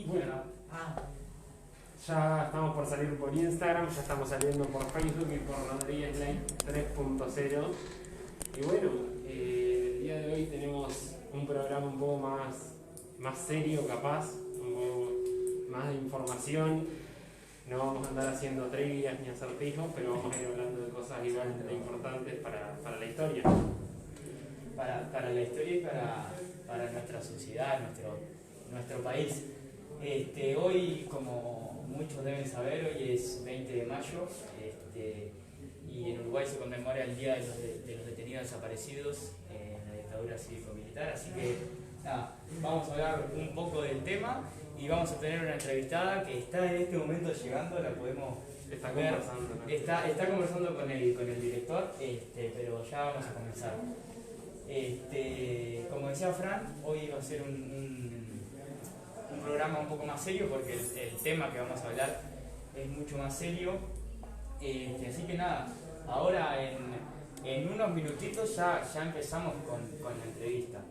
Bueno, ya estamos por salir por Instagram, ya estamos saliendo por Facebook y por Rodríguez Live 3.0. Y bueno, el día de hoy tenemos un programa un poco más serio, capaz, un poco más de información. No vamos a andar haciendo trivias ni acertijos, pero vamos a ir hablando de cosas igual de importantes para la historia. para la historia y para nuestra sociedad, nuestro país. Hoy, como muchos deben saber, hoy es 20 de mayo y en Uruguay se conmemora el Día de los Detenidos Desaparecidos en la dictadura cívico-militar. Así que nada, vamos a hablar un poco del tema y vamos a tener una entrevistada que está en este momento llegando, la podemos Está ver. conversando, ¿no? Está conversando con el director, pero ya vamos a comenzar. Como decía Fran, hoy va a ser un programa un poco más serio porque el tema que vamos a hablar es mucho más serio. Así que nada, ahora en unos minutitos ya empezamos con la entrevista.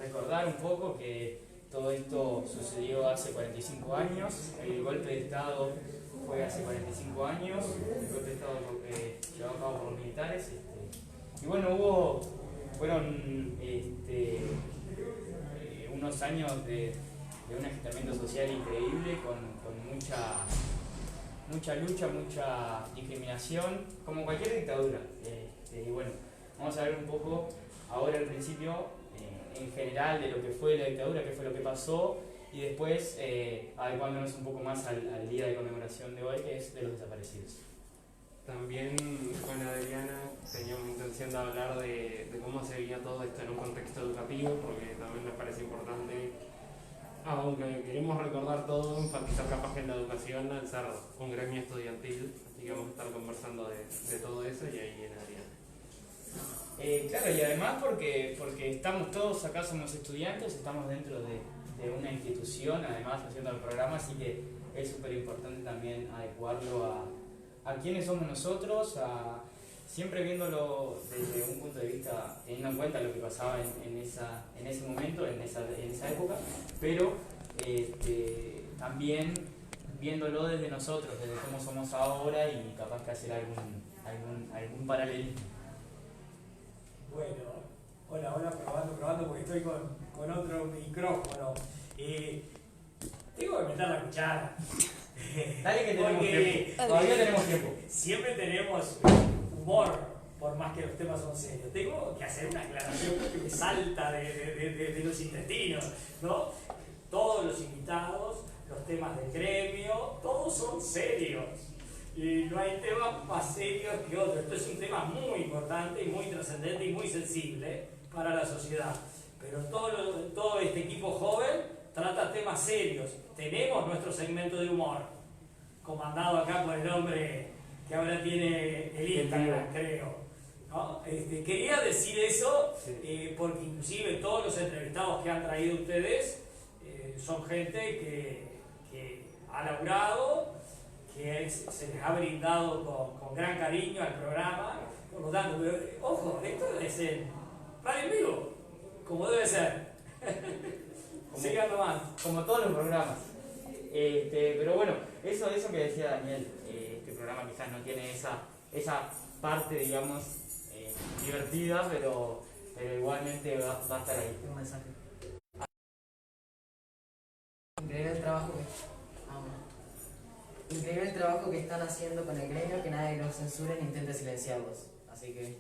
Recordar un poco que todo esto sucedió hace 45 años, el golpe de Estado fue hace 45 años, el golpe de Estado llevado a cabo por los militares. Y bueno, fueron unos años de un agitamiento social increíble con mucha lucha, mucha discriminación, como cualquier dictadura. Y bueno, vamos a ver un poco ahora al principio, en general, de lo que fue la dictadura, qué fue lo que pasó, y después adecuándonos un poco más al día de conmemoración de hoy, que es de los desaparecidos. También con Adriana teníamos intención de hablar de cómo se veía todo esto en un contexto educativo, porque también nos parece importante, aunque queremos recordar todo, enfatizar capaz en la educación al ser un gremio estudiantil, así que vamos a estar conversando de todo eso y ahí viene Adriana. Claro, y además porque estamos todos acá, somos estudiantes, estamos dentro de una institución, además haciendo el programa, así que es súper importante también adecuarlo a quiénes somos nosotros, siempre viéndolo desde un punto de vista, teniendo en cuenta lo que pasaba en ese momento, en esa época, pero también viéndolo desde nosotros, desde cómo somos ahora y capaz que hacer algún paralelismo. Bueno, hola, probando porque estoy con otro micrófono. Tengo que meter la cuchara. Dale que tenemos tiempo. Todavía tenemos tiempo. Siempre tenemos humor, por más que los temas son serios. Tengo que hacer una aclaración que me salta de los intestinos, ¿no? Todos los invitados, los temas del gremio, todos son serios. Y no hay temas más serios que otros. Esto es un tema muy importante y muy trascendente y muy sensible para la sociedad. Pero todo este equipo joven trata temas serios. Tenemos nuestro segmento de humor, comandado acá por el hombre que ahora tiene el Instagram, creo, ¿no? Quería decir eso porque inclusive todos los entrevistados que han traído ustedes son gente que ha laburado, que se les ha brindado con gran cariño al programa. Por lo tanto, ojo, esto es en radio en vivo, como debe ser. Sigan nomás. Como todos los programas. Pero bueno, eso que decía Daniel, este programa quizás no tiene esa parte, digamos, divertida, pero igualmente va a estar ahí. Un mensaje. Increíble el trabajo que están haciendo con el gremio, que nadie los censure ni intente silenciarlos. Así que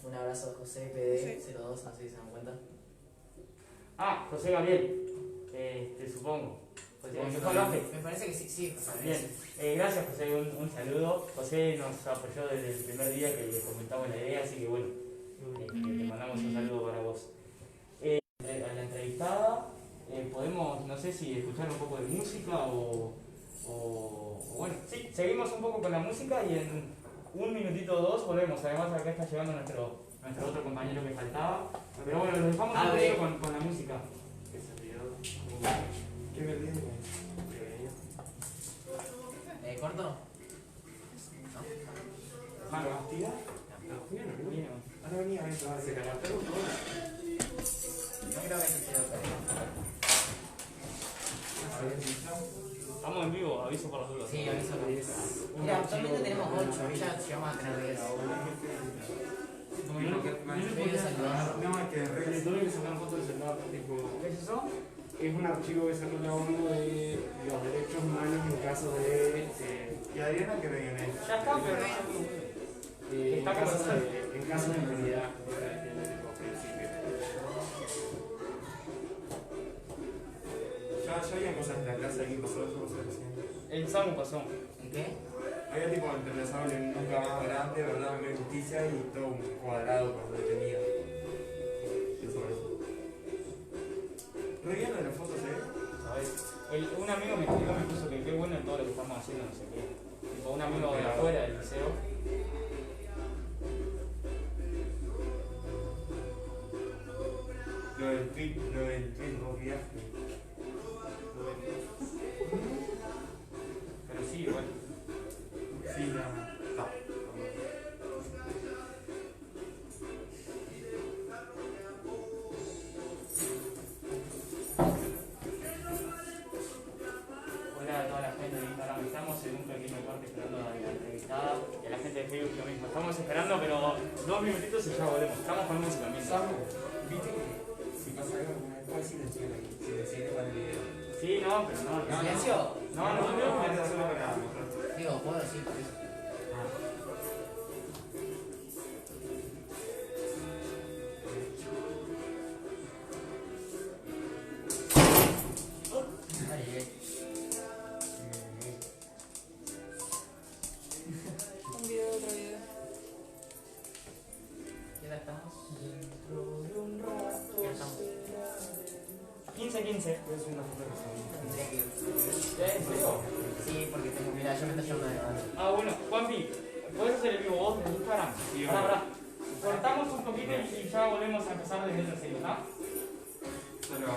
un abrazo a José PD02, así se dan cuenta. José Gabriel, supongo. Me parece que sí, José. Bien, gracias José, un saludo. José nos apoyó desde el primer día que le comentamos la idea, así que bueno, te mandamos un saludo para vos. A la entrevistada, podemos, no sé si escuchar un poco de música o bueno, sí, seguimos un poco con la música y en un minutito o dos volvemos. Además acá está llegando nuestro otro compañero que faltaba, pero bueno, lo dejamos un poquito con la música. ¿Qué me olvidé? ¿Corto? ¿No? Mano, ¿actividad? No, Bien. ahora venía a se calentaron todas. No creo que se quede. Estamos en vivo, aviso por las dudas. Sí, aviso. Es Mira, actualmente tenemos 8, ya llegamos a tener 10. No, es que le tuve que sacar fotos del celular, tipo, ¿Qué es eso? es un archivo que sacó la ONU de los derechos humanos en caso de ¿Y Adriana qué viene? Ya está, pero en Está caso conversando. de impunidad, tiene tipo principio. Ya había cosas en la clase aquí pasó eso, recién. el Samu pasó. ¿En qué? Había tipo entrelazado en un lugar más grande, ¿verdad? En justicia y todo un cuadrado con detenido. Eso. Re bien de las fotos, ¿Sabes? Un amigo me escribió, me puso que qué bueno en todo lo que estamos haciendo, no sé qué. Tipo, un amigo de afuera del liceo. Lo del tweet, no viaje. Pero sí, igual. Sí, ya. Está. Hola a toda la gente de Instagram. Estamos en un pequeño corte esperando a la entrevistada y a la gente de Facebook lo mismo. Estamos esperando, pero 2 minutitos y ya volvemos. Estamos con música mientras. ¿Viste que si pasa algo alguna vez puedes silenciar ahí? Silenciar para el video. Sí, no, pero no. ¿Silencio? No. Solo para mostrar. Digo, puedo decir por eso. Ahí llegué. Un video, otro video. ¿Qué edad estamos? Ya estamos. 15. Puedes subir una foto de Tendría que ir. ¿En serio? Sí, porque tengo, mira, yo me estoy yendo de mano. Ah, bueno, Juanpi, ¿puedes hacer el vivo vos en Instagram? Sí, Pará. Cortamos un poquito y ya volvemos a empezar desde el serio, ¿no? Solo.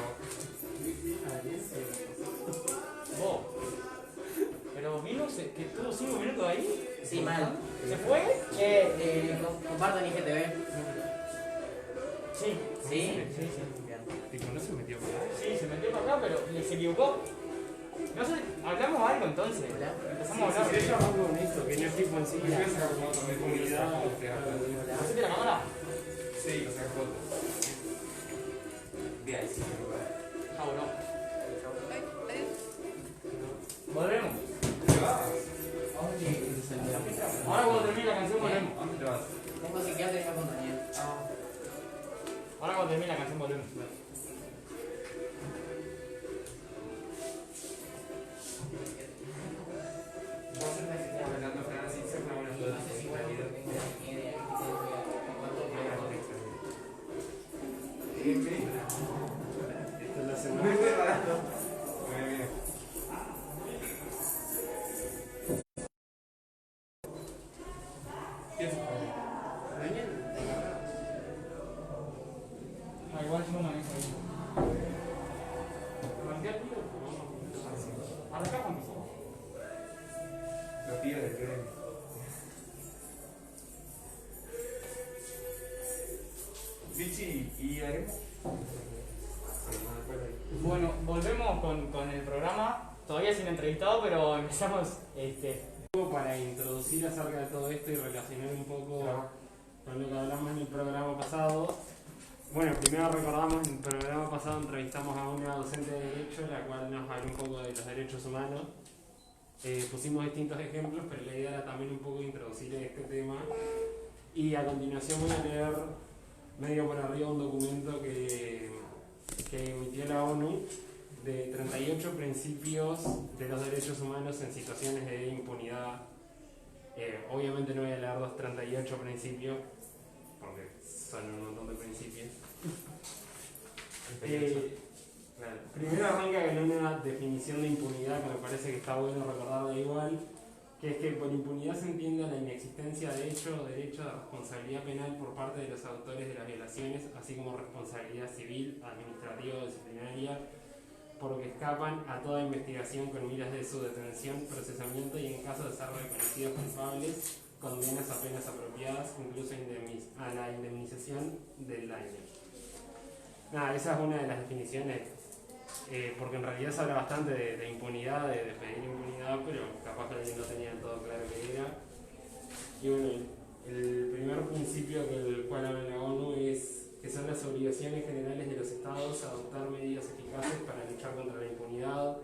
Vos. Pero vino, que tuvo 5 minutos ahí. Sí, mal. ¿Se fue? Comparto en IGTV. Sí. ¿Sí? Sí. Bien. Tipo, no se metió por ahí. Sí, se metió para acá, pero se equivocó. No sé, hablamos algo entonces. Hola. Empezamos a hablar. Si yo arranco con esto, que no es tipo en sí, Yo voy a sacar fotos de comunidad. ¿Hacete la cámara? Sí, sacar fotos. De ahí sí. Chau, no. Ay, adiós. Volvemos. ¿Te vas? Ahora cuando termine la canción volvemos. ¿A dónde te vas? Tengo psiquiatra y no con Daniel. Ahora cuando termine la canción volvemos. Vos estás hablando Francis, se está hablando de No sé si vuelvo porque tengo ni idea. esta es la Muy semana. barato. Muy bien. ¿Qué es? Daniel, Ah, igual yo no manejo ahí. Arrancá con eso. Los pibes del gremio. Vichy, ¿y haremos? Bueno, volvemos con el programa. Todavía sin entrevistado, pero empezamos. para introducir acerca de todo esto y relacionar un poco con lo que hablamos en el programa pasado. Bueno, primero recordamos, en el programa pasado entrevistamos a una docente de Derecho, la cual nos habló un poco de los derechos humanos. Pusimos distintos ejemplos, pero la idea era también un poco introducir este tema. Y a continuación voy a leer medio por arriba un documento que emitió la ONU de 38 principios de los derechos humanos en situaciones de impunidad. Obviamente no voy a leer los 38 principios, porque son un montón de principios. Primero arranca con una definición de impunidad que me parece que está bueno recordarla igual, que es que por impunidad se entiende la inexistencia de hecho o derecho de responsabilidad penal por parte de los autores de las violaciones, así como responsabilidad civil, administrativa o disciplinaria, porque escapan a toda investigación con miras de su detención, procesamiento y, en caso de ser reconocidos culpables, condenas a penas apropiadas, incluso a la indemnización del daño. Nada, esa es una de las definiciones porque en realidad se habla bastante de impunidad, de pedir impunidad, pero capaz que alguien no tenía todo claro qué era. Y bueno, el primer principio del cual habla la ONU es que son las obligaciones generales de los estados a adoptar medidas eficaces para luchar contra la impunidad.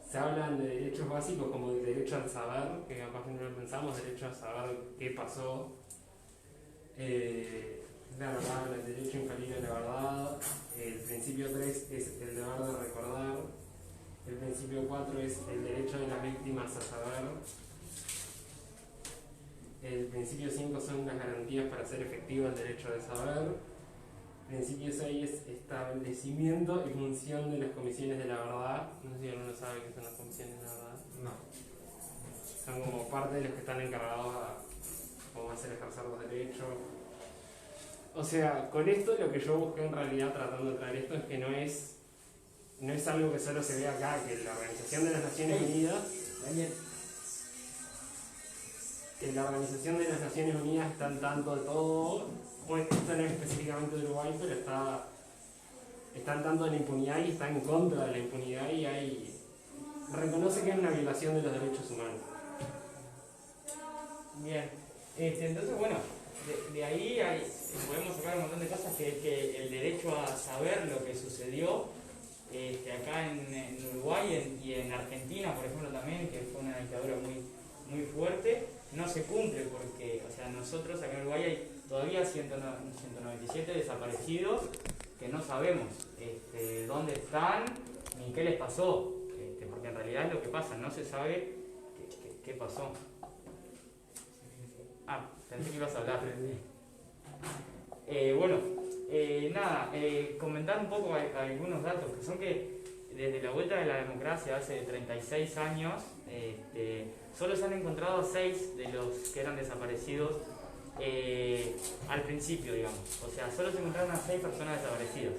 Se hablan de derechos básicos como el derecho al saber, que capaz que no lo pensamos, derecho a saber qué pasó, la verdad, el derecho infalible a la verdad. El principio 3 es el deber de recordar. El principio 4 es el derecho de las víctimas a saber. El principio 5 son las garantías para hacer efectivo el derecho de saber. El principio 6 es establecimiento y función de las comisiones de la verdad. No sé si alguno sabe qué son las comisiones de la verdad. No. Son como parte de los que están encargados a cómo hacer ejercer los derechos. O sea, con esto lo que yo busqué en realidad tratando de traer esto es que no es algo que solo se ve acá, que la Organización de las Naciones Unidas, que la Organización de las Naciones Unidas está al tanto de todo. Bueno, esto no es específicamente de Uruguay, pero está al tanto de la impunidad y está en contra de la impunidad y reconoce que es una violación de los derechos humanos. Bien, entonces bueno, de ahí podemos sacar un montón de cosas, que el derecho a saber lo que sucedió acá en Uruguay y en Argentina, por ejemplo, también, que fue una dictadura muy fuerte, no se cumple porque, o sea, nosotros acá en Uruguay hay todavía 197 desaparecidos que no sabemos dónde están ni qué les pasó, porque en realidad es lo que pasa, no se sabe qué pasó. Ah, pensé que ibas a hablar. Bueno, nada, comentar un poco algunos datos, que son que desde la vuelta de la democracia hace 36 años, solo se han encontrado 6 de los que eran desaparecidos al principio, digamos. O sea, solo se encontraron a 6 personas desaparecidas.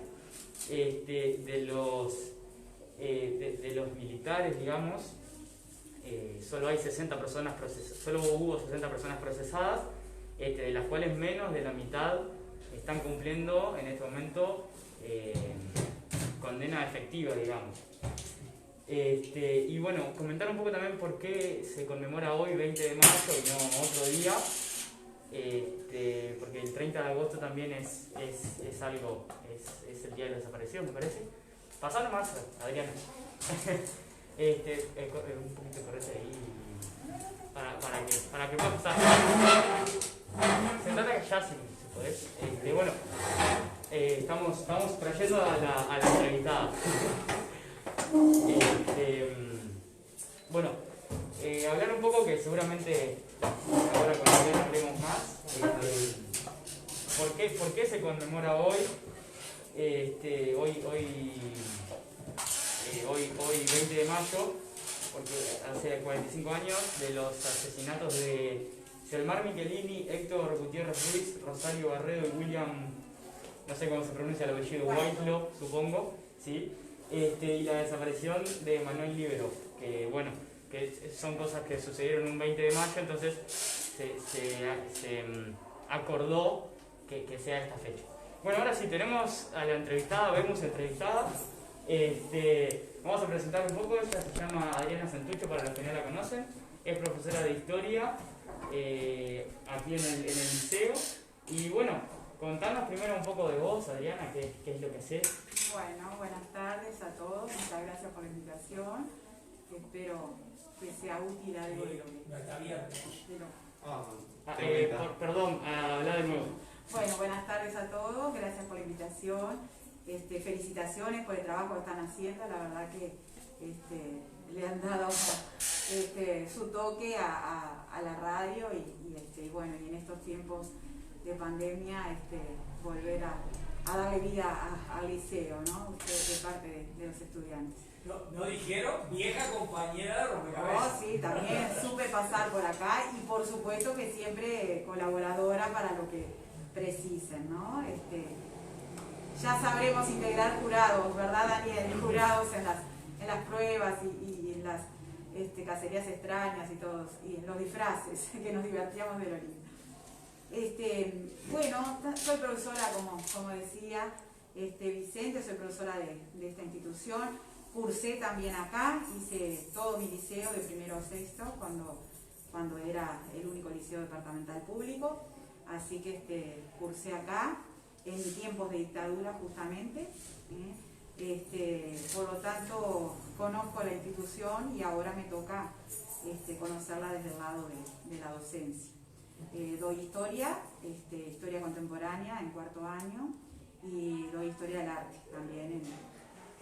De los militares, digamos, solo hay 60 personas solo hubo 60 personas procesadas, de las cuales menos de la mitad están cumpliendo en este momento condena efectiva, digamos. Y bueno, comentar un poco también por qué se conmemora hoy 20 de mayo y no otro día, porque el 30 de agosto también es el día de los desaparecidos, me parece. Pasar más, Adriana. Un poquito correte ahí para que pueda pasar. Sentate allá si podés. Bueno, estamos trayendo a la entrevistada. Bueno, hablar un poco, que seguramente ahora con Adriana hablemos más. ¿Por qué se conmemora hoy? Hoy 20 de mayo, porque hace 45 años de los asesinatos de Selmar Michelini, Héctor Gutiérrez Ruiz, Rosario Barredo y William, no sé cómo se pronuncia el apellido, Whitelaw, supongo, ¿sí? Y la desaparición de Manuel Libero, que bueno, que son cosas que sucedieron un 20 de mayo, entonces se acordó que sea esta fecha. Bueno, ahora sí tenemos a la entrevistada, vemos entrevistada. Vamos a presentar un poco. Ella se llama Adriana Santucho, para los que no la conocen. Es profesora de historia aquí en el liceo. Y bueno, contanos primero un poco de vos, Adriana, qué es lo que haces. Bueno, buenas tardes a todos. Muchas gracias por la invitación. Espero que sea útil algo de lo que... No está abierto. Perdón, habla de nuevo. Bueno, buenas tardes a todos. Gracias por la invitación. Felicitaciones por el trabajo que están haciendo. La verdad que le han dado su toque a la radio y bueno, y en estos tiempos de pandemia volver a darle vida al liceo, ¿no? De parte de los estudiantes. No dijeron vieja compañera de rompecabezas. Oh, sí, también supe pasar por acá y por supuesto que siempre colaboradora para lo que precisen, ¿no? Ya sabremos integrar jurados, ¿verdad, Daniel? Jurados en las pruebas y en las cacerías extrañas y en los disfraces, que nos divertíamos de lo lindo. Bueno, soy profesora, como decía, Vicente, soy profesora de esta institución. Cursé también acá, hice todo mi liceo de primero a sexto, cuando era el único liceo departamental público. Así que cursé acá, en tiempos de dictadura justamente. Por lo tanto, conozco la institución y ahora me toca conocerla desde el lado de la docencia. Doy historia, historia contemporánea en cuarto año, y doy historia del arte también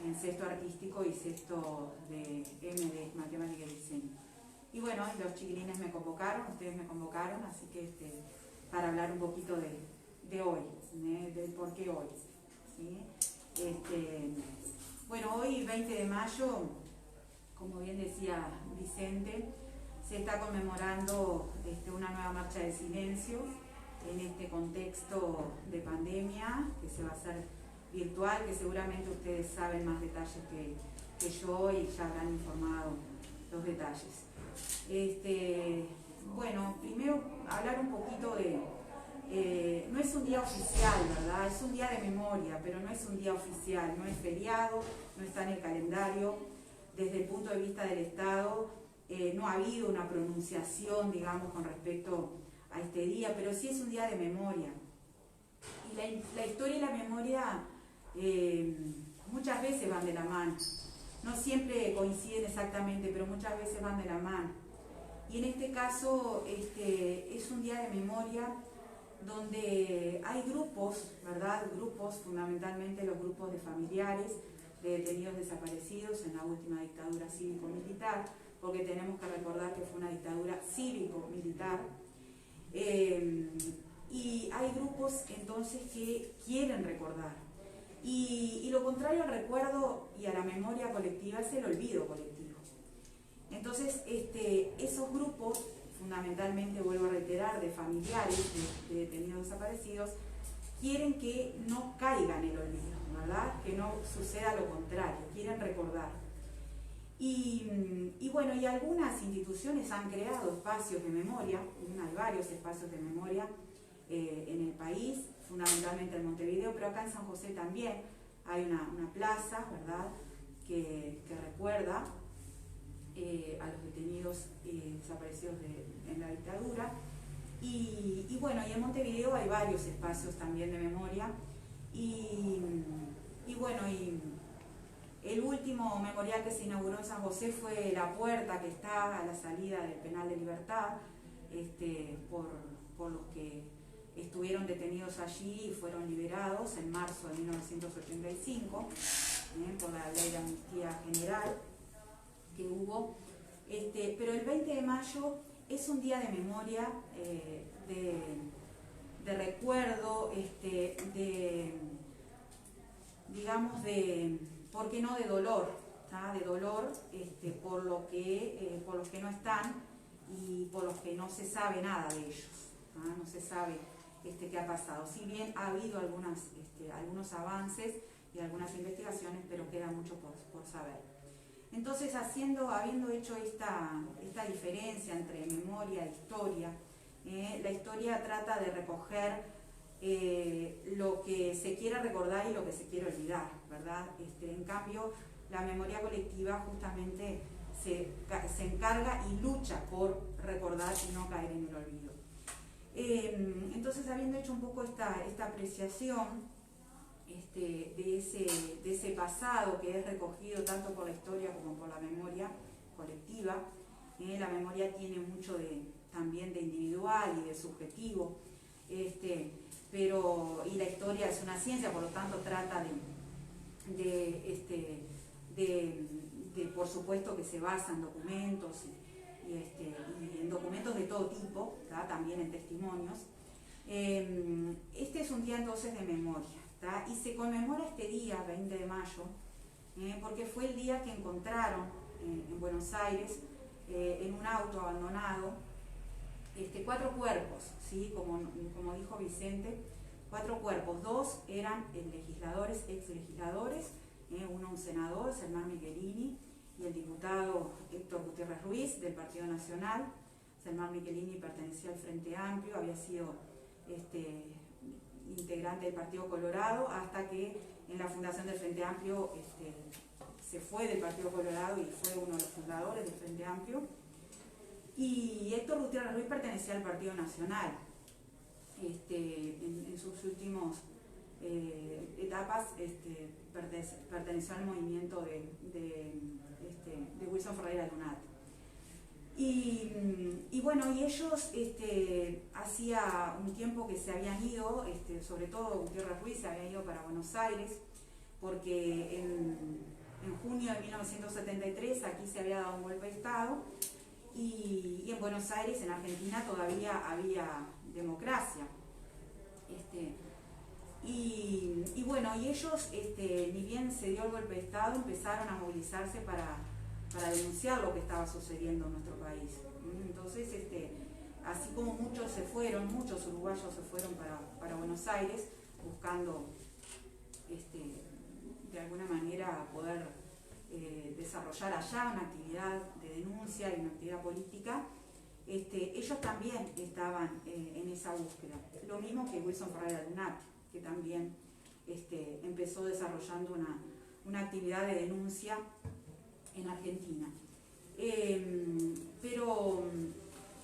en sexto artístico y sexto de MD, matemática y diseño. Y bueno, los chiquilines me convocaron, ustedes me convocaron, así que para hablar un poquito de hoy, del por qué hoy. ¿Sí? Bueno, hoy 20 de mayo, como bien decía Vicente, se está conmemorando una nueva marcha de silencio en este contexto de pandemia, que se va a hacer virtual, que seguramente ustedes saben más detalles que yo y ya habrán informado los detalles. Bueno, primero hablar un poquito no es un día oficial, ¿verdad? Es un día de memoria, pero no es un día oficial, no es feriado, no está en el calendario. Desde el punto de vista del Estado, no ha habido una pronunciación, digamos, con respecto a este día, pero sí es un día de memoria. Y la historia y la memoria muchas veces van de la mano. No siempre coinciden exactamente, pero muchas veces van de la mano. Y en este caso es un día de memoria donde hay grupos, ¿verdad? Grupos, fundamentalmente los grupos de familiares de detenidos desaparecidos en la última dictadura cívico-militar, porque tenemos que recordar que fue una dictadura cívico-militar. Y hay grupos entonces que quieren recordar. Y lo contrario al recuerdo y a la memoria colectiva es el olvido colectivo. Entonces, esos grupos, fundamentalmente, vuelvo a reiterar, de familiares de detenidos desaparecidos, quieren que no caiga en el olvido, ¿verdad? Que no suceda lo contrario, quieren recordar. Y bueno, y algunas instituciones han creado espacios de memoria, hay varios espacios de memoria en el país, fundamentalmente en Montevideo, pero acá en San José también hay una plaza, ¿verdad?, que recuerda a los detenidos desaparecidos en la dictadura. Y bueno, y en Montevideo hay varios espacios también de memoria. Y bueno, y el último memorial que se inauguró en San José fue La Puerta, que está a la salida del Penal de Libertad, por los que estuvieron detenidos allí y fueron liberados en marzo de 1985, por la ley de amnistía general que hubo. Pero el 20 de mayo es un día de memoria, de recuerdo, digamos, ¿por qué no?, de dolor, ¿tá? De dolor por los que no están y por los que no se sabe nada de ellos, ¿tá? No se sabe qué ha pasado. Si bien ha habido algunos avances y algunas investigaciones, pero queda mucho por saber. Entonces, habiendo hecho esta diferencia entre memoria e historia, la historia trata de recoger lo que se quiere recordar y lo que se quiere olvidar, ¿verdad? En cambio, la memoria colectiva justamente se encarga y lucha por recordar y no caer en el olvido. Entonces, habiendo hecho un poco esta apreciación de ese pasado que es recogido tanto por la historia como por la memoria colectiva, la memoria tiene mucho también de individual y de subjetivo, y la historia es una ciencia, por lo tanto trata de por supuesto, que se basa en documentos y en documentos de todo tipo, ¿tá? También en testimonios. Este es un día entonces de memoria, ¿tá? Y se conmemora este día, 20 de mayo, porque fue el día que encontraron en Buenos Aires, en un auto abandonado, 4 cuerpos, ¿sí? Como dijo Vicente, 4 cuerpos. 2 eran legisladores, ex legisladores, uno un senador, Selmar Michelini, y el diputado Héctor Gutiérrez Ruiz del Partido Nacional. Selmar Michelini pertenecía al Frente Amplio, había sido integrante del Partido Colorado, hasta que en la fundación del Frente Amplio se fue del Partido Colorado y fue uno de los fundadores del Frente Amplio. Y Héctor Gutiérrez Ruiz pertenecía al Partido Nacional. En sus últimos etapas perteneció al movimiento de Wilson Ferreira Lunat. Y bueno, y ellos hacía un tiempo que se habían ido, sobre todo Gutiérrez Ruiz se había ido para Buenos Aires, porque en junio de 1973 aquí se había dado un golpe de Estado, y en Buenos Aires, en Argentina, todavía había democracia. Y bueno, y ellos, ni bien se dio el golpe de Estado, empezaron a movilizarse para denunciar lo que estaba sucediendo en nuestro país. Entonces, así como muchos uruguayos se fueron para Buenos Aires, buscando de alguna manera poder desarrollar allá una actividad de denuncia y una actividad política, ellos también estaban en esa búsqueda. Lo mismo que Wilson Ferreira Lunat, que también empezó desarrollando una actividad de denuncia en Argentina.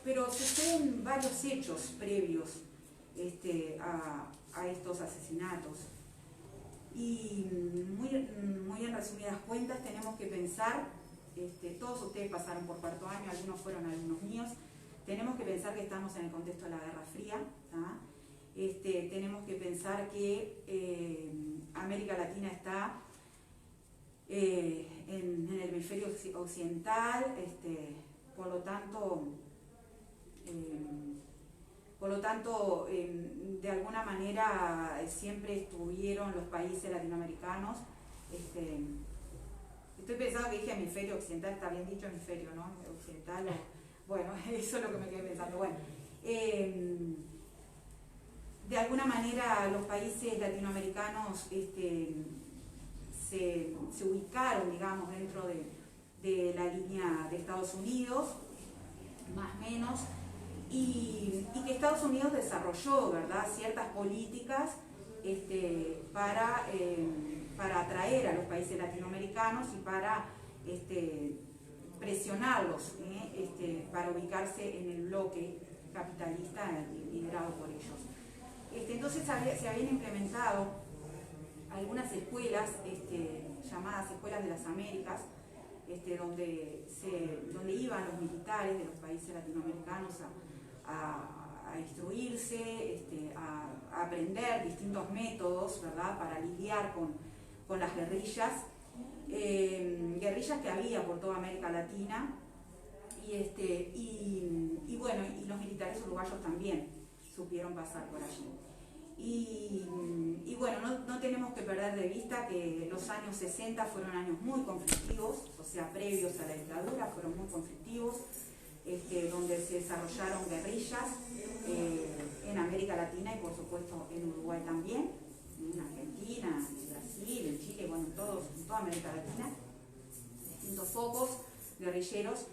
Pero suceden varios hechos previos a estos asesinatos. Y muy en resumidas cuentas tenemos que pensar, todos ustedes pasaron por cuarto año, algunos fueron alumnos míos, tenemos que pensar que estamos en el contexto de la Guerra Fría, tenemos que pensar que América Latina está en el hemisferio occidental, por lo tanto, de alguna manera siempre estuvieron los países latinoamericanos. Estoy pensando que dije hemisferio occidental, está bien dicho hemisferio, ¿no? Occidental, bueno, eso es lo que me quedé pensando. Bueno, de alguna manera los países latinoamericanos se ubicaron, digamos, dentro de la línea de Estados Unidos, más o menos, y que Estados Unidos desarrolló, ¿verdad?, ciertas políticas para atraer a los países latinoamericanos y para presionarlos para ubicarse en el bloque capitalista liderado por ellos. Entonces se habían implementado algunas escuelas llamadas Escuelas de las Américas, donde iban los militares de los países latinoamericanos a instruirse, a aprender distintos métodos, ¿verdad?, para lidiar con las guerrillas, guerrillas que había por toda América Latina, y bueno, y los militares uruguayos también supieron pasar por allí. Y bueno, no tenemos que perder de vista que los años 60 fueron años muy conflictivos, o sea, previos a la dictadura, fueron muy conflictivos, donde se desarrollaron guerrillas en América Latina y por supuesto en Uruguay también, en Argentina, en Brasil, en Chile, bueno, en toda América Latina, distintos focos guerrilleros,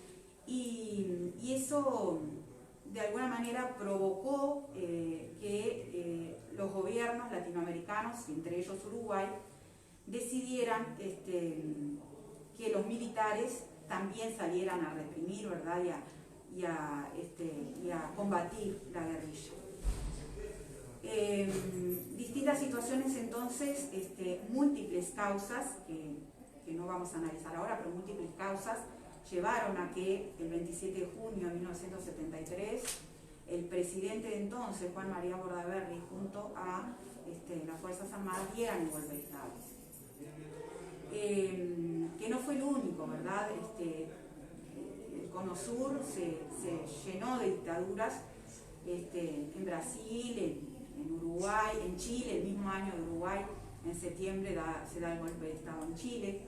y eso de alguna manera provocó que los gobiernos latinoamericanos, entre ellos Uruguay, decidieran que los militares también salieran a reprimir, ¿verdad?, y a combatir la guerrilla. Distintas situaciones entonces, múltiples causas, que no vamos a analizar ahora, pero múltiples causas llevaron a que el 27 de junio de 1973 el presidente de entonces, Juan María Bordaberry, junto a las Fuerzas Armadas, dieran el golpe de Estado. Que no fue el único, ¿verdad? El Cono Sur se llenó de dictaduras, en Brasil, en Uruguay, en Chile, el mismo año de Uruguay, en septiembre se da el golpe de Estado en Chile,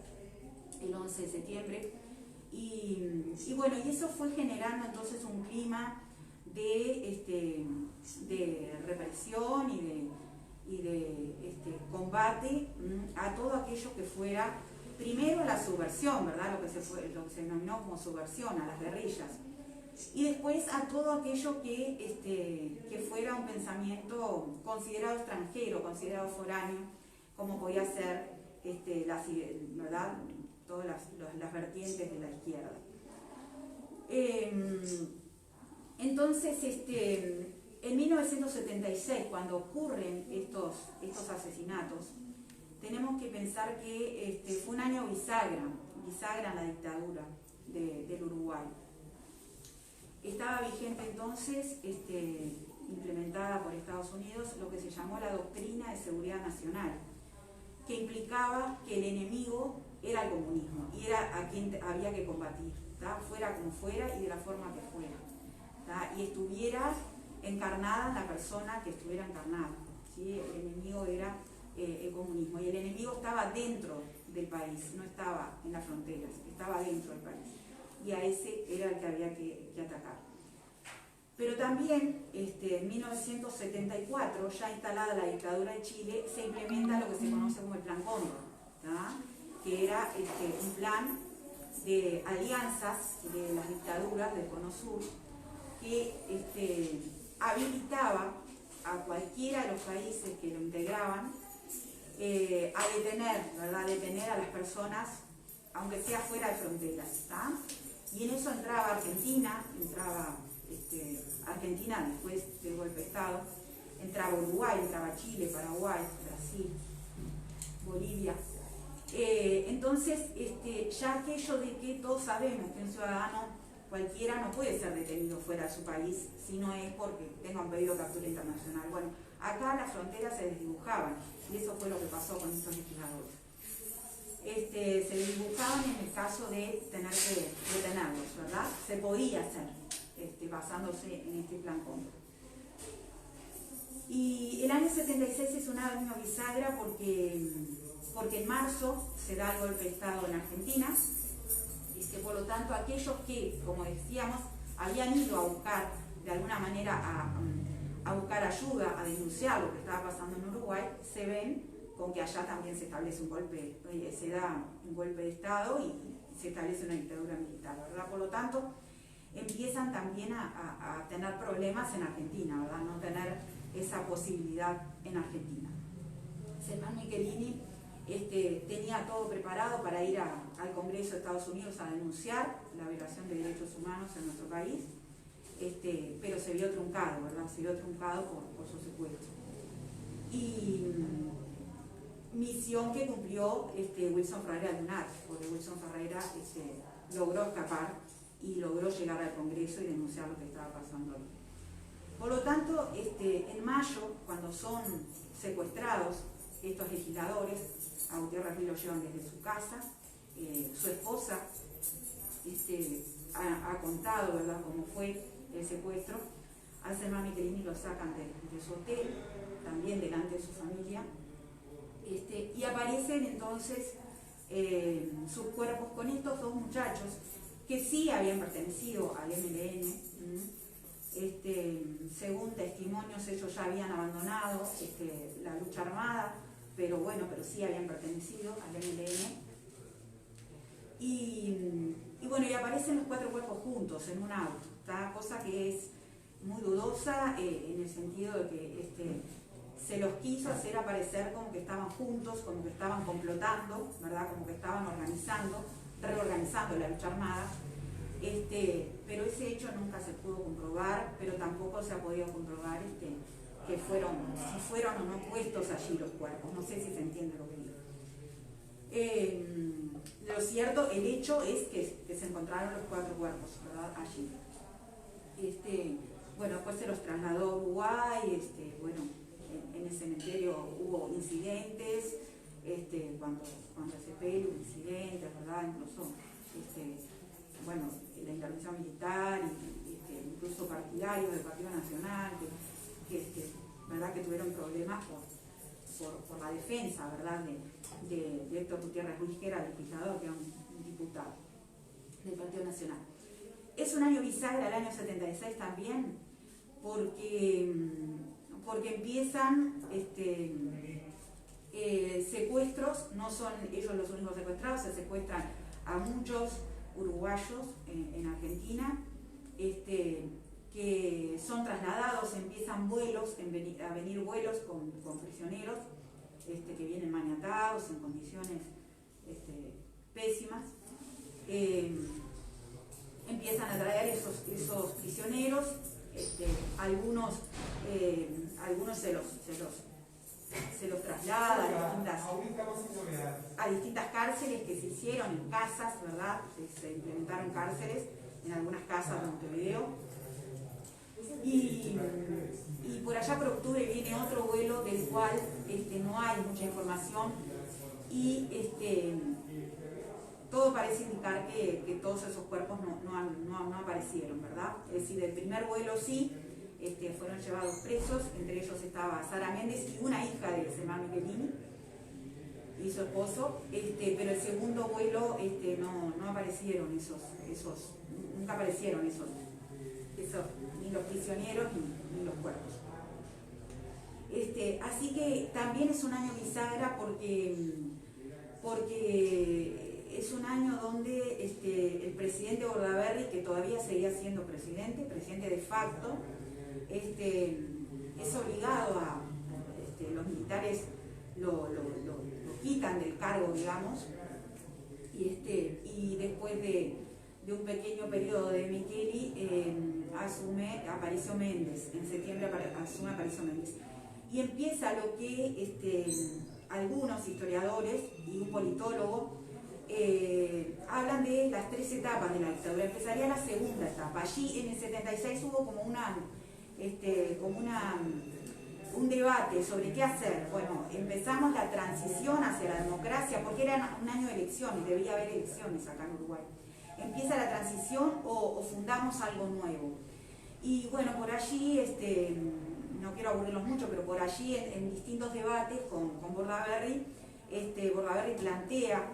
el 11 de septiembre. Y bueno, y eso fue generando entonces un clima de represión y de combate a todo aquello que fuera, primero la subversión, ¿verdad?, lo que se denominó como subversión a las guerrillas, y después a todo aquello que fuera un pensamiento considerado extranjero, considerado foráneo, como podía ser ¿verdad? Todas las vertientes de la izquierda. Entonces, en 1976, cuando ocurren estos asesinatos, tenemos que pensar que fue un año bisagra en la dictadura del Uruguay. Estaba vigente entonces, implementada por Estados Unidos, lo que se llamó la Doctrina de Seguridad Nacional, que implicaba que el enemigo era el comunismo y era a quien había que combatir, ¿tá? Fuera como fuera y de la forma que fuera, ¿tá? Y estuviera encarnada en la persona que estuviera encarnada, ¿sí? El enemigo era el comunismo, y el enemigo estaba dentro del país, no estaba en las fronteras, estaba dentro del país, y a ese era el que había que atacar. Pero también en 1974, ya instalada la dictadura de Chile, se implementa lo que se conoce como el Plan Cóndor, ¿tá? Que era un plan de alianzas de las dictaduras del Cono Sur, que habilitaba a cualquiera de los países que lo integraban a detener, ¿verdad? Detener a las personas, aunque sea fuera de fronteras, ¿tá? Y en eso entraba Argentina, Argentina después del golpe de Estado, entraba Uruguay, entraba Chile, Paraguay, Brasil, Bolivia. Entonces, ya aquello de que todos sabemos que un ciudadano cualquiera no puede ser detenido fuera de su país si no es porque tenga un pedido de captura internacional. Bueno, acá las fronteras se desdibujaban, y eso fue lo que pasó con estos legisladores. Se desdibujaban en el caso de tener que detenerlos, ¿verdad? Se podía hacer, basándose en este plan Cóndor. Y el año 76 es un año bisagra porque en marzo se da el golpe de Estado en Argentina. Por lo tanto, aquellos que, como decíamos, habían ido a buscar, de alguna manera, a buscar ayuda, a denunciar lo que estaba pasando en Uruguay, se ven con que allá también se establece se da un golpe de Estado y se establece una dictadura militar, ¿verdad? Por lo tanto, empiezan también a tener problemas en Argentina, ¿verdad? No tener esa posibilidad en Argentina. Germán Michelini tenía todo preparado para ir al Congreso de Estados Unidos a denunciar la violación de derechos humanos en nuestro país, pero se vio truncado, ¿verdad? Se vio truncado por su secuestro. Y misión que cumplió Wilson Ferreira Lunat, porque Wilson Ferreira logró escapar y logró llegar al Congreso y denunciar lo que estaba pasando. Por lo tanto, en mayo, cuando son secuestrados estos legisladores, a Gutiérrez Ríos lo llevan desde su casa, su esposa ha contado, ¿verdad?, cómo fue el secuestro. A Germán Michelini lo sacan de su hotel, también delante de su familia, y aparecen entonces sus cuerpos con estos dos muchachos que sí habían pertenecido al MLN. Según testimonios, ellos ya habían abandonado la lucha armada, pero sí habían pertenecido al MLN. Y aparecen los cuatro cuerpos juntos en un auto, ¿tá? Cosa que es muy dudosa en el sentido de que se los quiso hacer aparecer como que estaban juntos, como que estaban complotando, ¿verdad? Como que estaban reorganizando la lucha armada. Pero ese hecho nunca se pudo comprobar, pero tampoco se ha podido comprobar si fueron o no puestos allí los cuerpos. No sé si se entiende lo que digo. Lo cierto, el hecho es que se encontraron los cuatro cuerpos, ¿verdad?, allí. Después se los trasladó a Uruguay. En el cementerio hubo incidentes, cuando se ve hubo incidentes, ¿verdad? Incluso la intervención militar, incluso partidarios del Partido Nacional, ¿verdad?, que tuvieron problemas por la defensa, ¿verdad?, de Héctor Gutiérrez Ruiz, que era el legislador, que era un diputado del Partido Nacional. Es un año bisagra, el año 76 también, porque empiezan secuestros. No son ellos los únicos secuestrados, se secuestran a muchos uruguayos en Argentina, que son trasladados, empiezan vuelos, a venir vuelos con prisioneros que vienen maniatados en condiciones pésimas. Empiezan a traer esos prisioneros, algunos se los traslada a distintas cárceles que se hicieron en casas, ¿verdad? Se implementaron cárceles en algunas casas de Montevideo. Y por allá por octubre viene otro vuelo del cual no hay mucha información y todo parece indicar que todos esos cuerpos no aparecieron, ¿verdad? Es decir, del primer vuelo sí, fueron llevados presos, entre ellos estaba Sara Méndez y una hija de Semar Michelini y su esposo, pero el segundo vuelo no aparecieron nunca aparecieron esos, ni los prisioneros ni los cuerpos. Así que también es un año bisagra porque es un año donde el presidente Bordaberry, que todavía seguía siendo presidente de facto, es obligado a, los militares lo quitan del cargo, digamos, y después de un pequeño periodo de Micheli asume Aparicio Méndez, en septiembre asume Aparicio Méndez. Y empieza lo que algunos historiadores y un politólogo hablan de las 3 etapas de la dictadura. Empezaría la segunda etapa. Allí en el 76 hubo como un debate sobre qué hacer. Bueno, empezamos la transición hacia la democracia porque era un año de elecciones, debía haber elecciones acá en Uruguay. Empieza la transición o fundamos algo nuevo. Y bueno, por allí, no quiero aburrirlos mucho, pero por allí en distintos debates con Bordaberry, Bordaberry plantea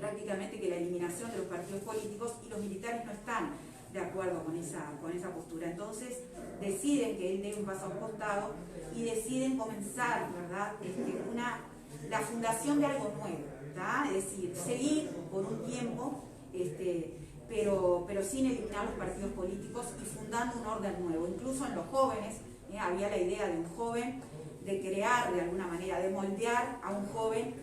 prácticamente que la eliminación de los partidos políticos y los militares no están de acuerdo con esa postura. Entonces deciden que él dé un paso a un costado y deciden comenzar, ¿verdad?, la fundación de algo nuevo, ¿tá? Es decir, seguir por un tiempo, pero sin eliminar los partidos políticos y fundando un orden nuevo. Incluso en los jóvenes había la idea de un joven, de crear de alguna manera, de moldear a un joven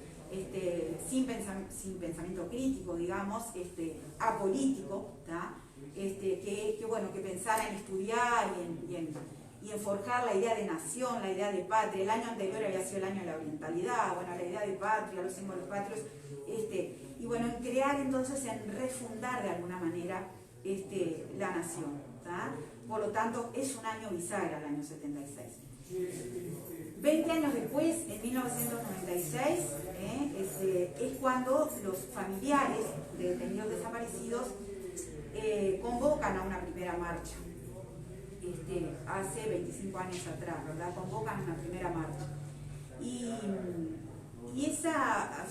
sin pensamiento crítico, digamos, apolítico, ¿tá? Que pensara en estudiar y en forjar la idea de nación, la idea de patria. El año anterior había sido el año de la orientalidad, bueno, la idea de patria, los símbolos patrios, y bueno, en crear entonces, en refundar de alguna manera la nación, ¿tá? Por lo tanto, es un año bisagra el año 76. 20 años después, en 1996, es cuando los familiares de detenidos desaparecidos convocan a una primera marcha. Hace 25 años atrás, ¿verdad? Convocan a una primera marcha. Y esa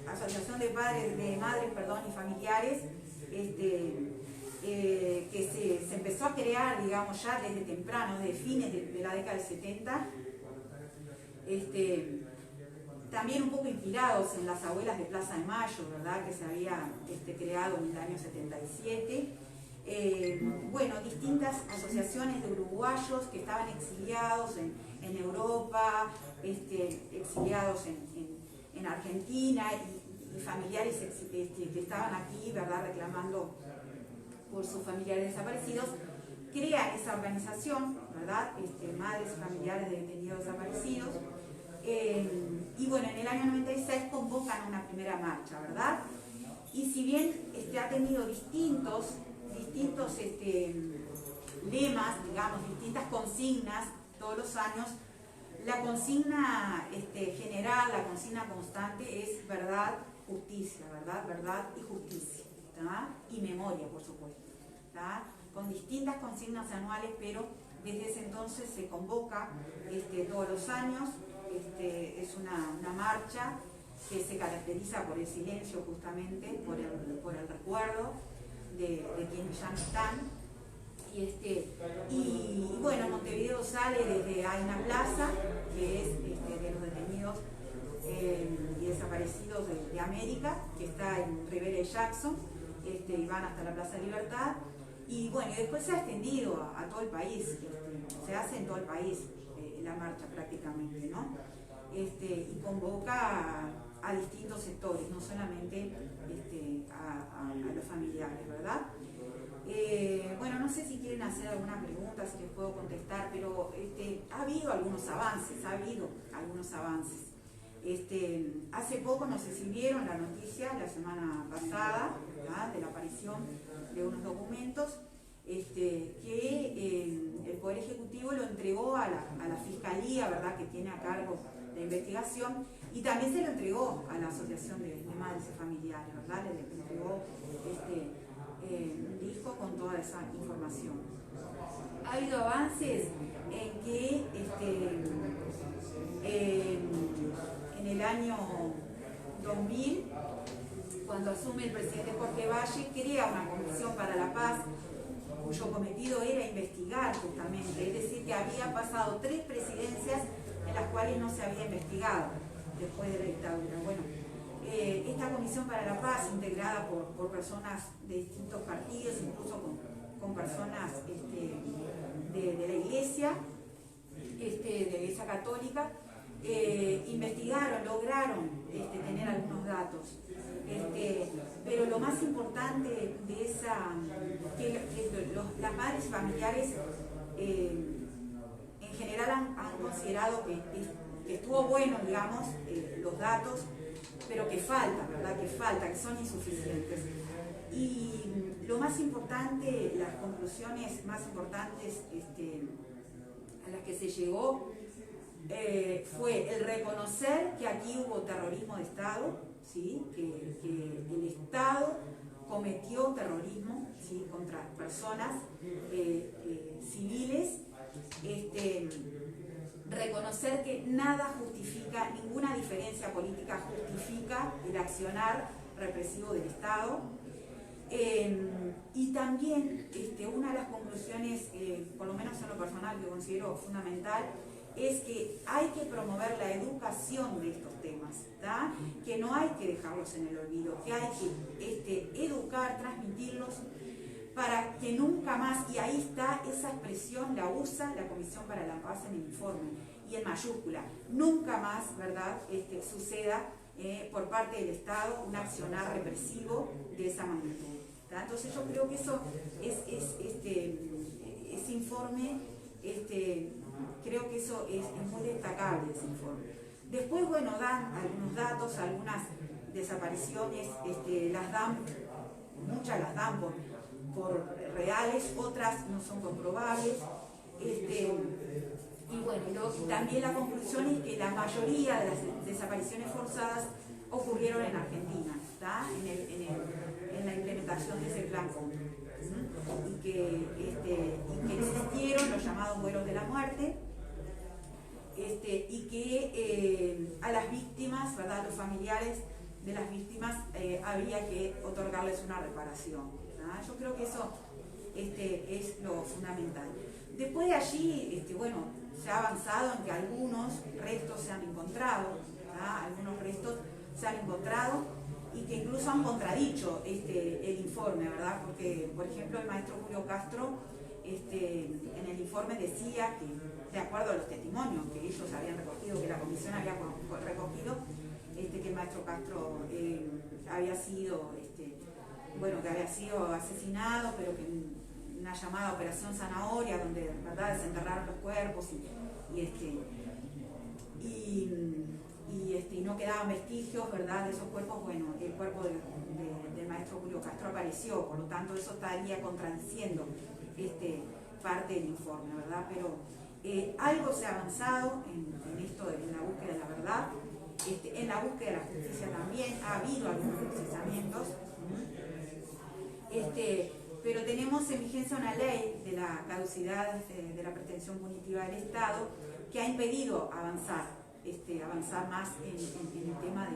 asociación de madres y familiares, que se empezó a crear, digamos, ya desde temprano, desde fines de la década del 70, también un poco inspirados en las abuelas de Plaza de Mayo, ¿verdad?, que se había creado en el año 77. Distintas asociaciones de uruguayos que estaban exiliados en Europa, exiliados en Argentina y familiares que estaban aquí, ¿verdad?, reclamando por sus familiares desaparecidos, crean esa organización, ¿verdad?, Madres Familiares de Detenidos Desaparecidos. Y bueno, en el año 96 convocan una primera marcha, ¿verdad? Y si bien ha tenido distintos lemas, digamos, distintas consignas todos los años, la consigna general, la consigna constante es verdad, justicia, verdad y justicia, ¿tá? Y memoria, por supuesto, ¿tá? Con distintas consignas anuales, pero desde ese entonces se convoca todos los años. Es una marcha que se caracteriza por el silencio, justamente, por el recuerdo de quienes ya no están. Y bueno, Montevideo sale desde Aina Plaza, que es de los detenidos y desaparecidos de América, que está en Rivera y Jackson, y van hasta la Plaza Libertad. Y bueno, después se ha extendido a todo el país, se hace en todo el país la marcha prácticamente, ¿no? Y convoca a distintos sectores, no solamente a los familiares, ¿verdad? Bueno, no sé si quieren hacer alguna pregunta, si les puedo contestar, pero ha habido algunos avances. Hace poco, no sé si vieron la noticia la semana pasada, ¿verdad?, de la aparición de unos documentos que el Poder Ejecutivo lo entregó a la Fiscalía, ¿verdad?, que tiene a cargo la investigación, y también se lo entregó a la Asociación de Madres y Familiares, ¿verdad? Le entregó un disco con toda esa información. Ha habido avances en que en el año 2000, cuando asume el presidente Jorge Valle, crea una comisión para la paz, cuyo cometido era investigar justamente, es decir, que había pasado 3 presidencias en las cuales no se había investigado después de la dictadura. Bueno, esta comisión para la paz, integrada por personas de distintos partidos, incluso con personas de la Iglesia, de la Iglesia Católica, investigaron, lograron tener algunos datos. Pero lo más importante de esa, las madres familiares en general han considerado que estuvo bueno, digamos, los datos, pero que falta, ¿verdad? Que son insuficientes. Y lo más importante, las conclusiones más importantes a las que se llegó fue el reconocer que aquí hubo terrorismo de Estado, ¿sí? Que el Estado cometió terrorismo, ¿sí?, contra personas civiles, reconocer que nada justifica, ninguna diferencia política justifica el accionar represivo del Estado. Y también una de las conclusiones, por lo menos en lo personal, que considero fundamental, es que hay que promover la educación de estos temas, ¿tá? Que no hay que dejarlos en el olvido, que hay que educar, transmitirlos, para que nunca más, y ahí está esa expresión, la usa la Comisión para la Paz en el informe, y en mayúscula, nunca más, ¿verdad?, suceda por parte del Estado un accionar represivo de esa magnitud, ¿tá? Entonces yo creo que eso ese informe, creo que eso es muy destacable, ese informe. Después, bueno, dan algunos datos, algunas desapariciones, las dan, muchas las dan por reales, otras no son comprobables, y bueno, y también la conclusión es que la mayoría de las desapariciones forzadas ocurrieron en Argentina, ¿tá? En la implementación de ese plan común, y que existieron los llamados vuelos de la muerte, y que a las víctimas, ¿verdad?, los familiares de las víctimas, había que otorgarles una reparación, ¿tá? Yo creo que eso es lo fundamental. Después de allí, bueno, se ha avanzado en que algunos restos se han encontrado, ¿tá? Algunos restos se han encontrado y que incluso han contradicho el informe, ¿verdad? Porque, por ejemplo, el maestro Julio Castro en el informe decía que, de acuerdo a los testimonios que ellos habían recogido, que la comisión había recogido, que el maestro Castro había sido, bueno, que había sido asesinado, pero que una llamada Operación Zanahoria, donde, ¿verdad?, desenterraron los cuerpos y no quedaban vestigios, ¿verdad?, de esos cuerpos. Bueno, el cuerpo del maestro Julio Castro apareció, por lo tanto eso estaría contradiciendo parte del informe, ¿verdad? Pero algo se ha avanzado en esto, en la búsqueda de la verdad, en la búsqueda de la justicia también ha habido algunos procesamientos, pero tenemos en vigencia una ley de la caducidad de la pretensión punitiva del Estado que ha impedido avanzar más en el tema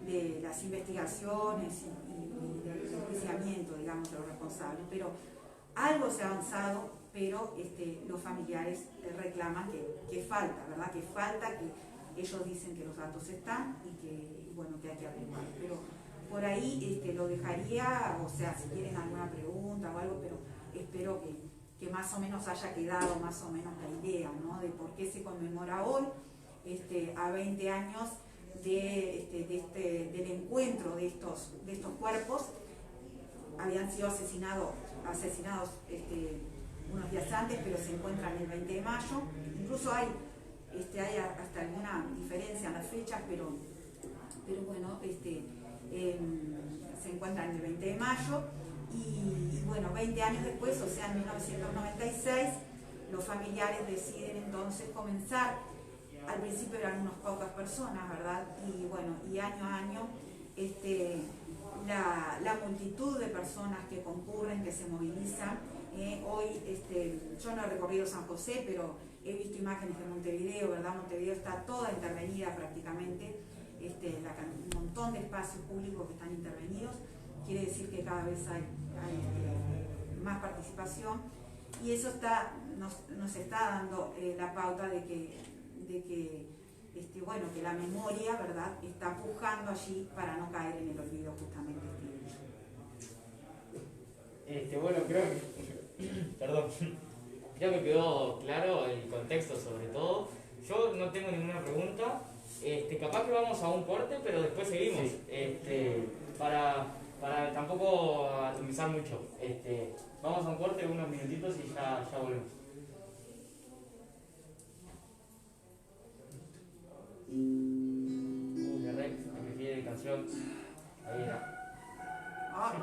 de las investigaciones y del enjuiciamiento, digamos, de los responsables. Pero algo se ha avanzado, pero los familiares reclaman que falta, ¿verdad? Que falta, que ellos dicen que los datos están y que, bueno, que hay que averiguar. Pero por ahí lo dejaría, o sea, si quieren alguna pregunta o algo, pero espero que más o menos haya quedado más o menos la idea, ¿no? De por qué se conmemora hoy, a 20 años del encuentro de estos cuerpos. Habían sido asesinados unos días antes, pero se encuentran el 20 de mayo. Incluso hay hasta alguna diferencia en las fechas, pero bueno, se encuentran el 20 de mayo. Y bueno, 20 años después, o sea, en 1996, los familiares deciden entonces comenzar. Al principio eran unas pocas personas, ¿verdad? Y bueno, y año a año, la multitud de personas que concurren, que se movilizan. Hoy, yo no he recorrido San José, pero he visto imágenes de Montevideo, ¿verdad? Montevideo está toda intervenida prácticamente, un montón de espacios públicos que están intervenidos. Quiere decir que cada vez hay más participación, y eso nos está dando la pauta de que la memoria, ¿verdad?, está pujando allí para no caer en el olvido justamente. Bueno, creo que quedó claro el contexto sobre todo. Yo no tengo ninguna pregunta. Capaz que vamos a un corte, pero después seguimos. Para tampoco atomizar mucho. Vamos a un corte, unos minutitos y ya volvemos. La red, que pide canción. Ahí era. Ah.